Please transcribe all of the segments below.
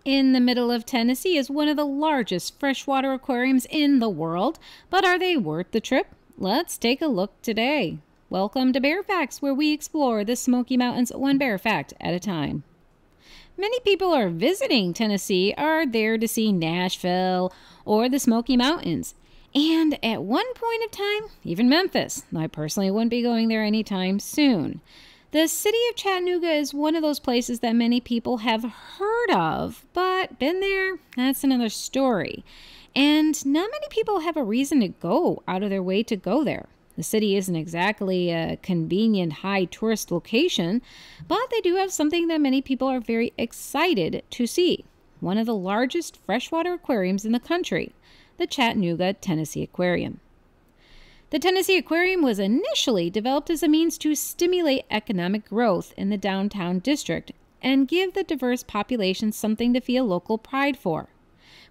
In the middle of Tennessee is one of the largest freshwater aquariums in the world, but are they worth the trip? Let's take a look today. Welcome to Bear Facts, where we explore the Smoky Mountains one bear fact at a time. Many people are visiting Tennessee are there to see Nashville or the Smoky Mountains. And at one point of time, even Memphis. I personally wouldn't be going there anytime soon. The city of Chattanooga is one of those places that many people have heard of, but been there? That's another story. And not many people have a reason to go out of their way to go there. The city isn't exactly a convenient high tourist location, but they do have something that many people are very excited to see. One of the largest freshwater aquariums in the country, the Chattanooga Tennessee Aquarium. The Tennessee Aquarium was initially developed as a means to stimulate economic growth in the downtown district and give the diverse population something to feel local pride for.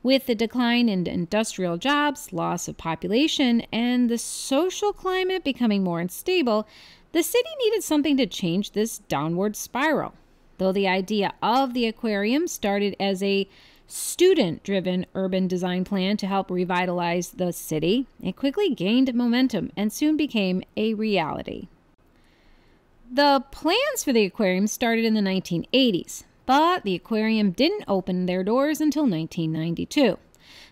With the decline in industrial jobs, loss of population, and the social climate becoming more unstable, the city needed something to change this downward spiral. Though the idea of the aquarium started as a student-driven urban design plan to help revitalize the city, it quickly gained momentum and soon became a reality. The plans for the aquarium started in the 1980s, but the aquarium didn't open their doors until 1992.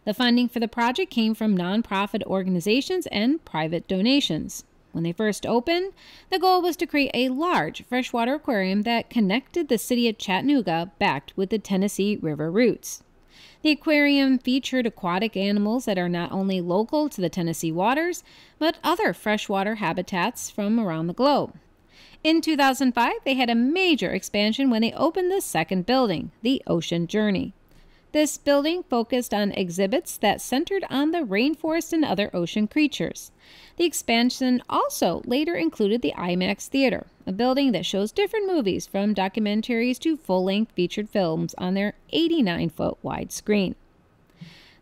The funding for the project came from nonprofit organizations and private donations. When they first opened, the goal was to create a large freshwater aquarium that connected the city of Chattanooga back with the Tennessee River routes. The aquarium featured aquatic animals that are not only local to the Tennessee waters, but other freshwater habitats from around the globe. In 2005, they had a major expansion when they opened the second building, the Ocean Journey. This building focused on exhibits that centered on the rainforest and other ocean creatures. The expansion also later included the IMAX Theater, a building that shows different movies from documentaries to full-length featured films on their 89-foot wide screen.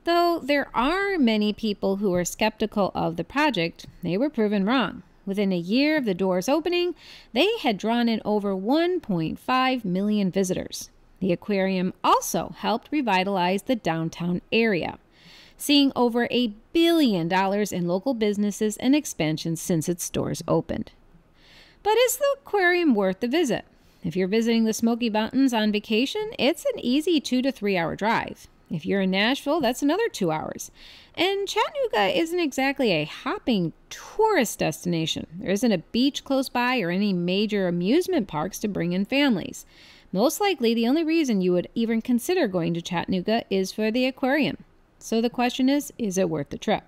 Though there are many people who are skeptical of the project, they were proven wrong. Within a year of the doors opening, they had drawn in over 1.5 million visitors. The aquarium also helped revitalize the downtown area, seeing over $1 billion in local businesses and expansions since its doors opened. But is the aquarium worth the visit? If you're visiting the Smoky Mountains on vacation, it's an easy 2 to 3 hour drive. If you're in Nashville, that's another 2 hours. And Chattanooga isn't exactly a hopping tourist destination. There isn't a beach close by or any major amusement parks to bring in families. Most likely, the only reason you would even consider going to Chattanooga is for the aquarium. So the question is it worth the trip?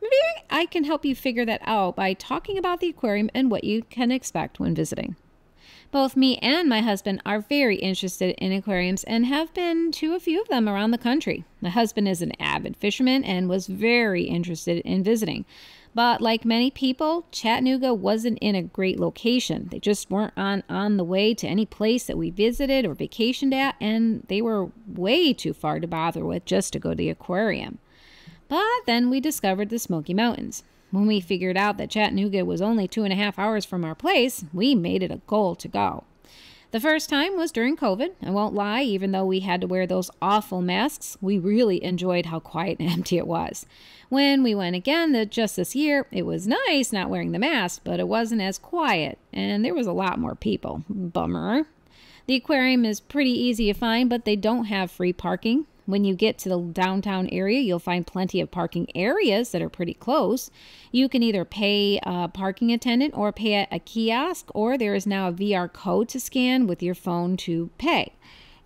Maybe I can help you figure that out by talking about the aquarium and what you can expect when visiting. Both me and my husband are very interested in aquariums and have been to a few of them around the country. My husband is an avid fisherman and was very interested in visiting. But like many people, Chattanooga wasn't in a great location. They just weren't on the way to any place that we visited or vacationed at, and they were way too far to bother with just to go to the aquarium. But then we discovered the Smoky Mountains. When we figured out that Chattanooga was only 2.5 hours from our place, we made it a goal to go. The first time was during COVID. I won't lie, even though we had to wear those awful masks, we really enjoyed how quiet and empty it was. When we went again just this year, it was nice not wearing the mask, but it wasn't as quiet, and there was a lot more people. Bummer. The aquarium is pretty easy to find, but they don't have free parking. When you get to the downtown area, you'll find plenty of parking areas that are pretty close. You can either pay a parking attendant or pay at a kiosk, or there is now a VR code to scan with your phone to pay.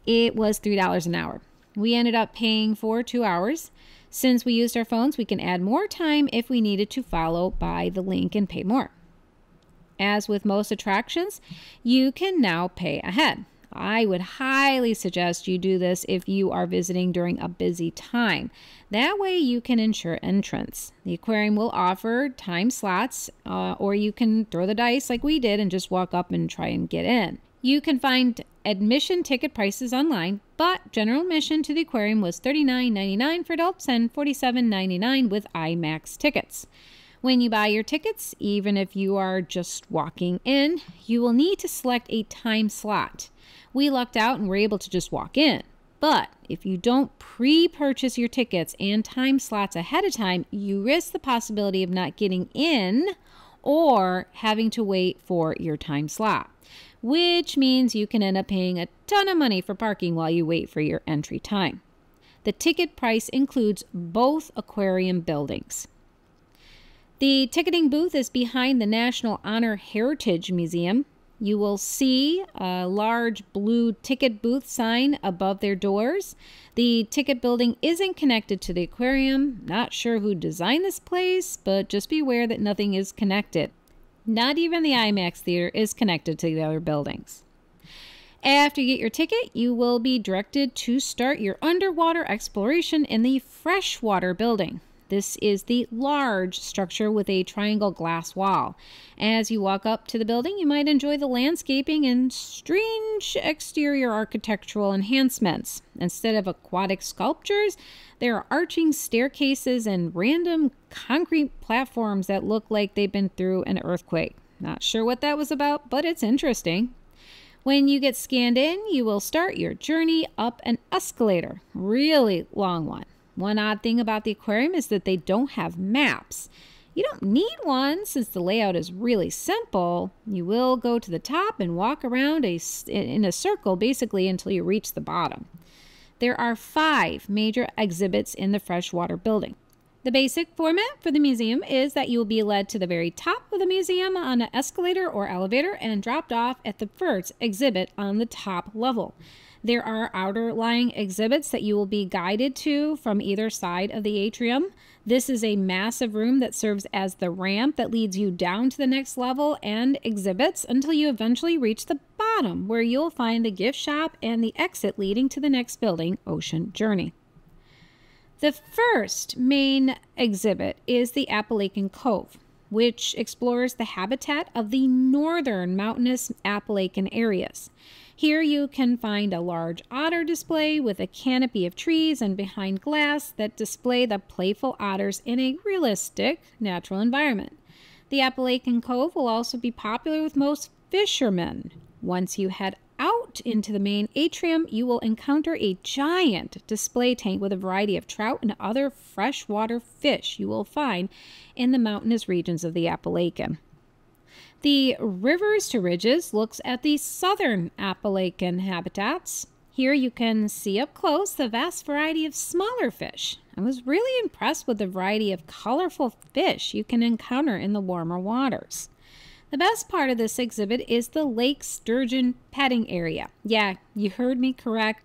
It was $3 an hour. We ended up paying for 2 hours. Since we used our phones, we can add more time if we needed to follow by the link and pay more. As with most attractions, you can now pay ahead. I would highly suggest you do this if you are visiting during a busy time. That way you can ensure entrance. The aquarium will offer time slots, or you can throw the dice like we did and just walk up and try and get in. You can find admission ticket prices online, but general admission to the aquarium was $39.99 for adults and $47.99 with IMAX tickets. When you buy your tickets, even if you are just walking in, you will need to select a time slot. We lucked out and were able to just walk in. But if you don't pre-purchase your tickets and time slots ahead of time, you risk the possibility of not getting in or having to wait for your time slot, which means you can end up paying a ton of money for parking while you wait for your entry time. The ticket price includes both aquarium buildings. The ticketing booth is behind the National Honor Heritage Museum. You will see a large blue ticket booth sign above their doors. The ticket building isn't connected to the aquarium. Not sure who designed this place, but just be aware that nothing is connected. Not even the IMAX theater is connected to the other buildings. After you get your ticket, you will be directed to start your underwater exploration in the Freshwater building. This is the large structure with a triangle glass wall. As you walk up to the building, you might enjoy the landscaping and strange exterior architectural enhancements. Instead of aquatic sculptures, there are arching staircases and random concrete platforms that look like they've been through an earthquake. Not sure what that was about, but it's interesting. When you get scanned in, you will start your journey up an escalator. Really long one. One odd thing about the aquarium is that they don't have maps. You don't need one since the layout is really simple. You will go to the top and walk around in a circle basically until you reach the bottom. There are 5 major exhibits in the freshwater building. The basic format for the museum is that you will be led to the very top of the museum on an escalator or elevator and dropped off at the first exhibit on the top level. There are outer lying exhibits that you will be guided to from either side of the atrium. This is a massive room that serves as the ramp that leads you down to the next level and exhibits until you eventually reach the bottom, where you'll find the gift shop and the exit leading to the next building, Ocean Journey. The first main exhibit is the Appalachian Cove, which explores the habitat of the northern mountainous Appalachian areas. Here you can find a large otter display with a canopy of trees and behind glass that display the playful otters in a realistic natural environment. The Appalachian Cove will also be popular with most fishermen. Once you head out into the main atrium, you will encounter a giant display tank with a variety of trout and other freshwater fish you will find in the mountainous regions of the Appalachian. The Rivers to Ridges looks at the southern Appalachian habitats. Here you can see up close the vast variety of smaller fish. I was really impressed with the variety of colorful fish you can encounter in the warmer waters. The best part of this exhibit is the lake sturgeon petting area. Yeah, you heard me correct,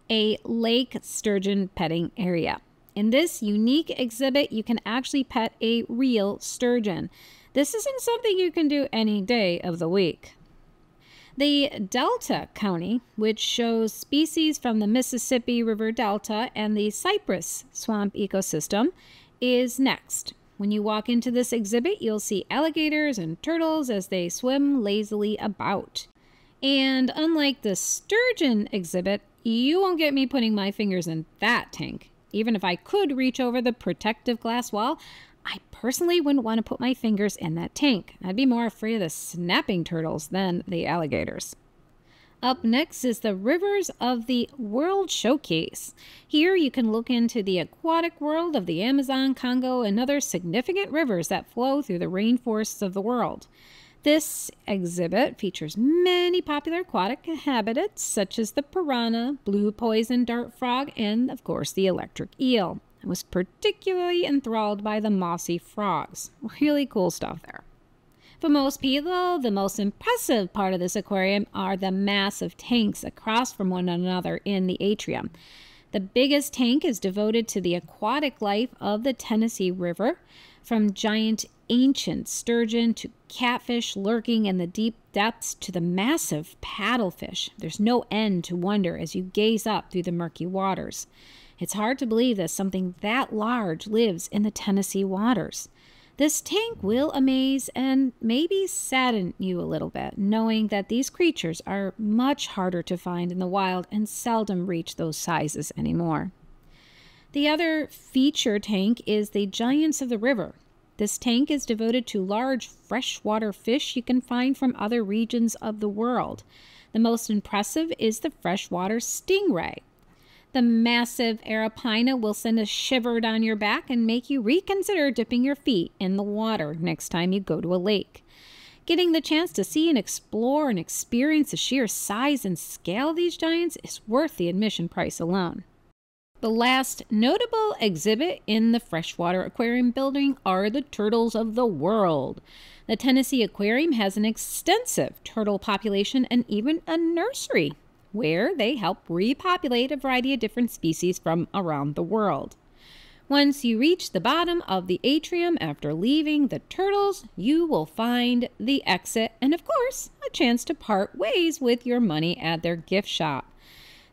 a lake sturgeon petting area. In this unique exhibit, you can actually pet a real sturgeon. This isn't something you can do any day of the week. The Delta County, which shows species from the Mississippi River Delta and the cypress swamp ecosystem, is next. When you walk into this exhibit, you'll see alligators and turtles as they swim lazily about. And unlike the sturgeon exhibit, you won't get me putting my fingers in that tank. Even if I could reach over the protective glass wall, I personally wouldn't want to put my fingers in that tank. I'd be more afraid of the snapping turtles than the alligators. Up next is the Rivers of the World Showcase. Here you can look into the aquatic world of the Amazon, Congo, and other significant rivers that flow through the rainforests of the world. This exhibit features many popular aquatic inhabitants such as the piranha, blue poison dart frog, and of course the electric eel. I was particularly enthralled by the mossy frogs. Really cool stuff there. For most people, the most impressive part of this aquarium are the massive tanks across from one another in the atrium. The biggest tank is devoted to the aquatic life of the Tennessee River, from giant ancient sturgeon to catfish lurking in the deep depths to the massive paddlefish. There's no end to wonder as you gaze up through the murky waters. It's hard to believe that something that large lives in the Tennessee waters. This tank will amaze and maybe sadden you a little bit, knowing that these creatures are much harder to find in the wild and seldom reach those sizes anymore. The other feature tank is the Giants of the River. This tank is devoted to large freshwater fish you can find from other regions of the world. The most impressive is the freshwater stingray. The massive Arapina will send a shiver down your back and make you reconsider dipping your feet in the water next time you go to a lake. Getting the chance to see and explore and experience the sheer size and scale of these giants is worth the admission price alone. The last notable exhibit in the Freshwater Aquarium building are the turtles of the world. The Tennessee Aquarium has an extensive turtle population and even a nursery where they help repopulate a variety of different species from around the world. Once you reach the bottom of the atrium after leaving the turtles, you will find the exit and, of course, a chance to part ways with your money at their gift shop.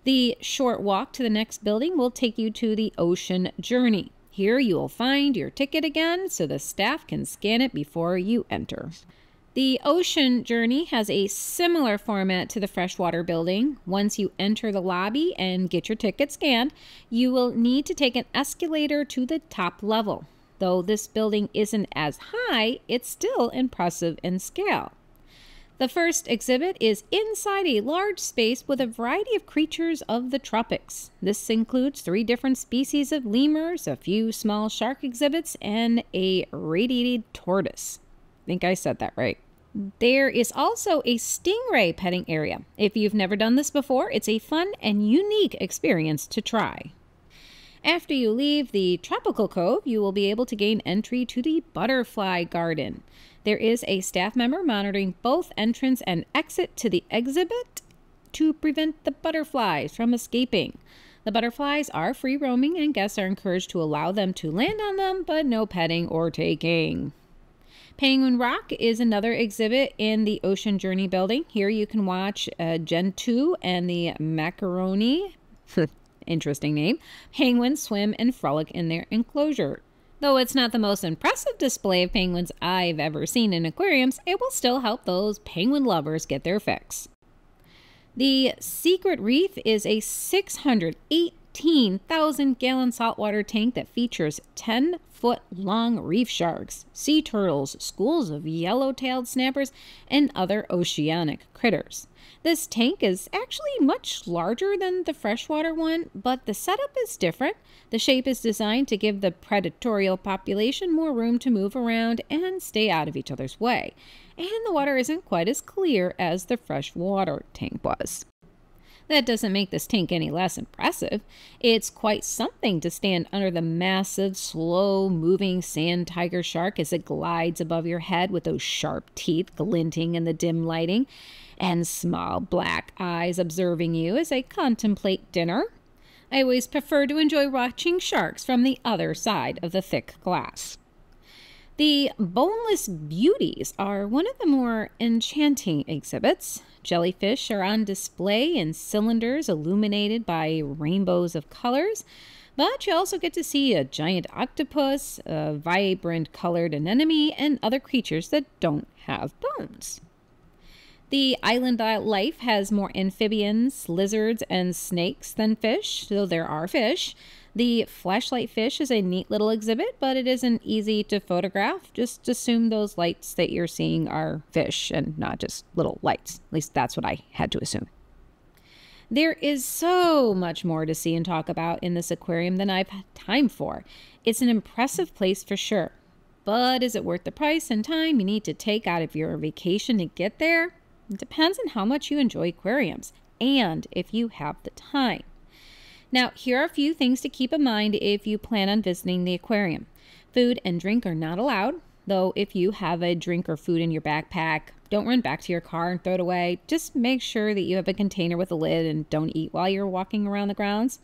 The short walk to the next building will take you to the Ocean Journey. Here you will find your ticket again so the staff can scan it before you enter. The Ocean Journey has a similar format to the Freshwater building. Once you enter the lobby and get your ticket scanned, you will need to take an escalator to the top level. Though this building isn't as high, it's still impressive in scale. The first exhibit is inside a large space with a variety of creatures of the tropics. This includes 3 different species of lemurs, a few small shark exhibits, and a radiated tortoise. I think I said that right. There is also a stingray petting area. If you've never done this before, it's a fun and unique experience to try. After you leave the Tropical Cove, you will be able to gain entry to the Butterfly Garden. There is a staff member monitoring both entrance and exit to the exhibit to prevent the butterflies from escaping. The butterflies are free roaming and guests are encouraged to allow them to land on them, but no petting or taking. Penguin Rock is another exhibit in the Ocean Journey building. Here you can watch Gentoo and the Macaroni, interesting name, penguins swim and frolic in their enclosure. Though it's not the most impressive display of penguins I've ever seen in aquariums, it will still help those penguin lovers get their fix. The Secret Reef is a 618,000-gallon saltwater tank that features 10-foot-long reef sharks, sea turtles, schools of yellow-tailed snappers, and other oceanic critters. This tank is actually much larger than the freshwater one, but the setup is different. The shape is designed to give the predatorial population more room to move around and stay out of each other's way. And the water isn't quite as clear as the freshwater tank was. That doesn't make this tank any less impressive. It's quite something to stand under the massive, slow-moving sand tiger shark as it glides above your head with those sharp teeth glinting in the dim lighting, and small black eyes observing you as they contemplate dinner. I always prefer to enjoy watching sharks from the other side of the thick glass. The boneless beauties are one of the more enchanting exhibits. Jellyfish are on display in cylinders illuminated by rainbows of colors, but you also get to see a giant octopus, a vibrant colored anemone, and other creatures that don't have bones. The island life has more amphibians, lizards, and snakes than fish, though there are fish. The flashlight fish is a neat little exhibit, but it isn't easy to photograph. Just assume those lights that you're seeing are fish and not just little lights. At least that's what I had to assume. There is so much more to see and talk about in this aquarium than I've had time for. It's an impressive place for sure. But is it worth the price and time you need to take out of your vacation to get there? It depends on how much you enjoy aquariums and if you have the time. Now, here are a few things to keep in mind if you plan on visiting the aquarium. Food and drink are not allowed, though if you have a drink or food in your backpack, don't run back to your car and throw it away. Just make sure that you have a container with a lid and don't eat while you're walking around the grounds.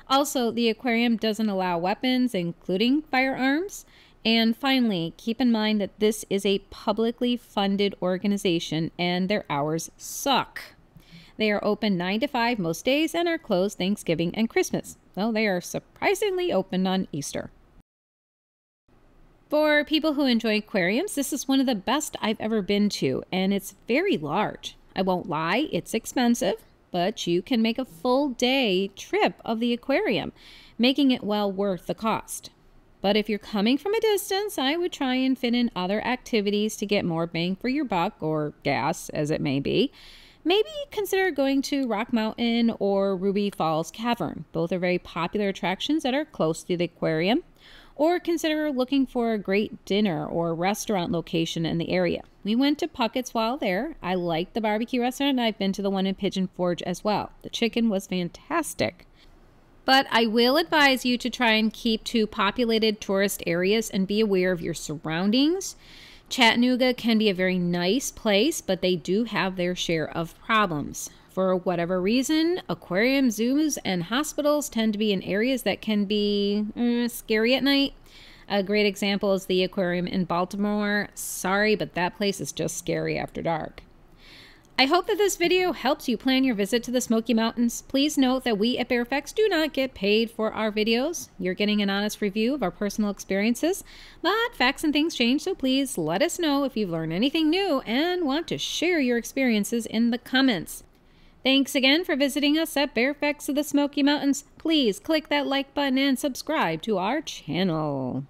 Also, the aquarium doesn't allow weapons, including firearms. And finally, keep in mind that this is a publicly funded organization and their hours suck. They are open 9 to 5 most days and are closed Thanksgiving and Christmas, though they are surprisingly open on Easter. For people who enjoy aquariums, this is one of the best I've ever been to, and it's very large. I won't lie, it's expensive, but you can make a full day trip of the aquarium, making it well worth the cost. But if you're coming from a distance, I would try and fit in other activities to get more bang for your buck, or gas, as it may be. maybe consider going to Rock Mountain or Ruby Falls Cavern. Both are very popular attractions that are close to the aquarium. Or consider looking for a great dinner or restaurant location in the area. We went to Puckett's while there. I liked the barbecue restaurant, and I've been to the one in Pigeon Forge as well. The chicken was fantastic. But I will advise you to try and keep to populated tourist areas and be aware of your surroundings. Chattanooga can be a very nice place, but they do have their share of problems. For whatever reason, aquariums, zoos, and hospitals tend to be in areas that can be scary at night. A great example is the aquarium in Baltimore. Sorry, but that place is just scary after dark. I hope that this video helps you plan your visit to the Smoky Mountains. Please note that we at Bear Facts do not get paid for our videos. You're getting an honest review of our personal experiences, but facts and things change, so please let us know if you've learned anything new and want to share your experiences in the comments. Thanks again for visiting us at Bear Facts of the Smoky Mountains. Please click that like button and subscribe to our channel.